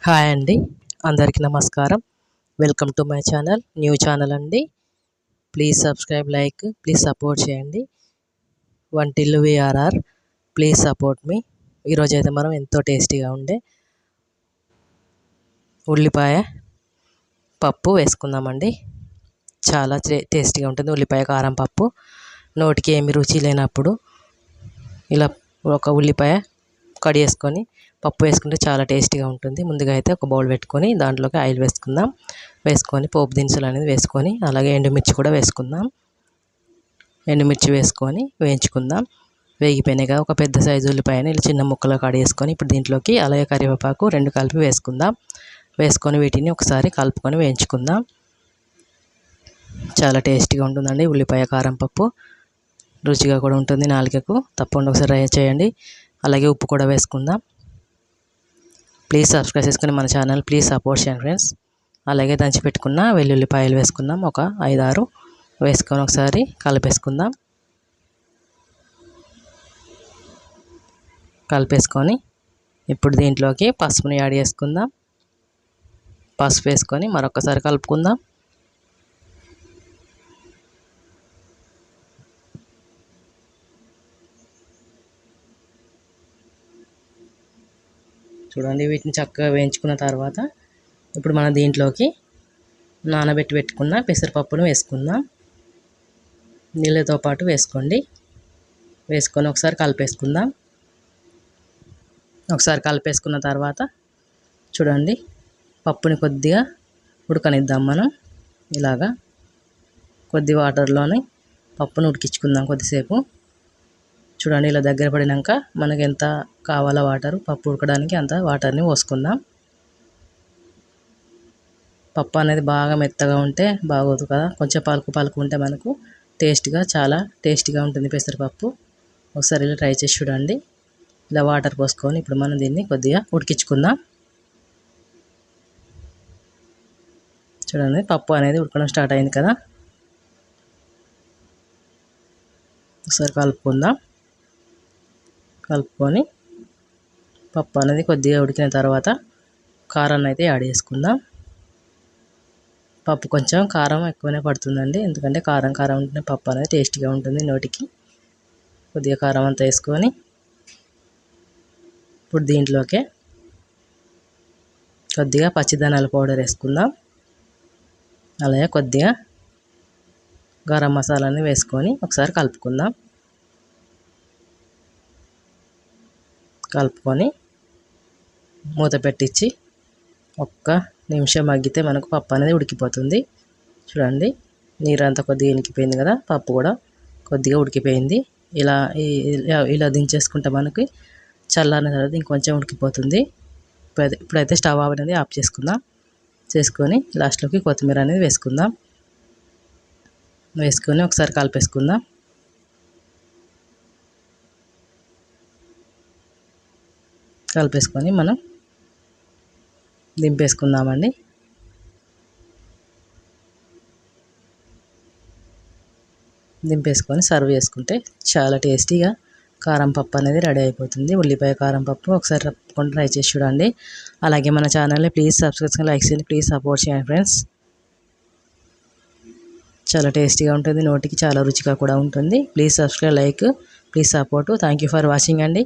Hi అండి, అందరికీ నమస్కారం. Welcome to my channel, new channel అండి. Please subscribe, like, please support చేయండి. వంటిల్లు విఆర్ఆర్, ప్లీజ్ సపోర్ట్ మీ. ఈరోజు అయితే మనం ఎంతో టేస్టీగా ఉండే ఉల్లిపాయ పప్పు వేసుకుందామండి. చాలా టేస్టీగా ఉంటుంది ఉల్లిపాయ కారం పప్పు. నోటికి ఏమి రుచి లేనప్పుడు ఇలా ఒక ఉల్లిపాయ కడిగేసుకొని పప్పు వేసుకుంటే చాలా టేస్టీగా ఉంటుంది. ముందుగా అయితే ఒక బౌల్ పెట్టుకొని దాంట్లోకి ఆయిల్ వేసుకుందాం. వేసుకొని పోపు దినుసులు అనేది వేసుకొని అలాగే ఎండుమిర్చి కూడా వేసుకుందాం. ఎండుమిర్చి వేసుకొని వేయించుకుందాం. వేగిపోయినాయి కదా, ఒక పెద్ద సైజు ఉల్లిపాయని ఇలా చిన్న ముక్కలు కడిగేసుకొని ఇప్పుడు దీంట్లోకి అలాగే కరివేపాకు 2 కలిపి వేసుకుందాం. వేసుకొని వీటిని ఒకసారి కలుపుకొని వేయించుకుందాం. చాలా టేస్టీగా ఉంటుందండి ఉల్లిపాయ కారం పప్పు. రుచిగా కూడా ఉంటుంది నాలుకకు. తప్పకుండా ఒకసారి ట్రై చేయండి. అలాగే ఉప్పు కూడా వేసుకుందాం. ప్లీజ్ సబ్స్క్రైబ్ చేసుకుని మన ఛానల్ ప్లీజ్ సపోర్ట్ చేయండి ఫ్రెండ్స్. అలాగే దంచి పెట్టుకున్న వెల్లుల్లిపాయలు వేసుకుందాం. ఒక 5-6 వేసుకొని ఒకసారి కలిపేసుకుందాం. కలిపేసుకొని ఇప్పుడు దీంట్లోకి పసుపుని యాడ్ చేసుకుందాం. పసుపు వేసుకొని మరొకసారి కలుపుకుందాం. చూడండి, వీటిని చక్కగా వేయించుకున్న తర్వాత ఇప్పుడు మనం దీంట్లోకి నానబెట్టి పెట్టుకున్న పెసరపప్పును వేసుకుందాం. నీళ్ళతో పాటు వేసుకోండి. వేసుకొని ఒకసారి కలిపేసుకుందాం. ఒకసారి కలిపేసుకున్న తర్వాత చూడండి, పప్పుని కొద్దిగా ఉడకనిద్దాం. మనం ఇలాగా కొద్ది వాటర్లోనే పప్పును ఉడికించుకుందాం కొద్దిసేపు. చూడండి, ఇలా దగ్గర పడినాక మనకి ఎంత కావాలో వాటర్, పప్పు ఉడకడానికి అంత వాటర్ని పోసుకుందాం. పప్పు అనేది బాగా మెత్తగా ఉంటే బాగోదు కదా, కొంచెం పలుకు పలుకు ఉంటే మనకు చాలా టేస్టీగా ఉంటుంది పెసరపప్పు. ఒకసారి ఇలా ట్రై చేసి చూడండి. ఇలా వాటర్ పోసుకొని ఇప్పుడు మనం దీన్ని కొద్దిగా ఉడికించుకుందాం. చూడండి, పప్పు అనేది ఉడకడం స్టార్ట్ అయింది కదా. ఒకసారి కలుపుకుందాం. కలుపుకొని పప్పు అనేది కొద్దిగా ఉడికిన తర్వాత కారాన్ని అయితే యాడ్ చేసుకుందాం. పప్పు కొంచెం కారం ఎక్కువనే పడుతుందండి, ఎందుకంటే కారం కారం ఉంటే పప్పు అనేది టేస్టీగా ఉంటుంది నోటికి. కొద్దిగా కారం అంతా వేసుకొని ఇప్పుడు దీంట్లోకి కొద్దిగా పచ్చిధనియాల పౌడర్ వేసుకుందాం. అలాగే కొద్దిగా గరం మసాలాని వేసుకొని ఒకసారి కలుపుకుందాం. కలుపుకొని మూత పెట్టించి ఒక్క నిమిషం మగ్గితే మనకు పప్పు అనేది ఉడికిపోతుంది. చూడండి, నీరు అంతా కొద్దిగా ఇనికిపోయింది కదా, పప్పు కూడా కొద్దిగా ఉడికిపోయింది. ఇలా దించేసుకుంటే మనకి చల్లారిన తర్వాత ఇంకొంచెం ఉడికిపోతుంది. ఇప్పుడైతే స్టవ్ అనేది ఆఫ్ చేసుకుందాం. చేసుకొని లాస్ట్లోకి కొత్తిమీర అనేది వేసుకుందాం. వేసుకొని ఒకసారి కలిపేసుకుందాం. కలిపేసుకొని మనం దింపేసుకుందామండి. దింపేసుకొని సర్వ్ చేసుకుంటే చాలా టేస్టీగా కారం పప్పు అనేది రెడీ అయిపోతుంది. ఉల్లిపాయ కారం పప్పు ఒకసారి తప్పకుండా ట్రై చేసి చూడండి. అలాగే మన ఛానల్ని ప్లీజ్ సబ్స్క్రైబ్, లైక్ చేయండి, ప్లీజ్ సపోర్ట్ చేయండి ఫ్రెండ్స్. చాలా టేస్టీగా ఉంటుంది, నోటికి చాలా రుచిగా కూడా ఉంటుంది. Please subscribe, like, please support. Thank you for watching అండి.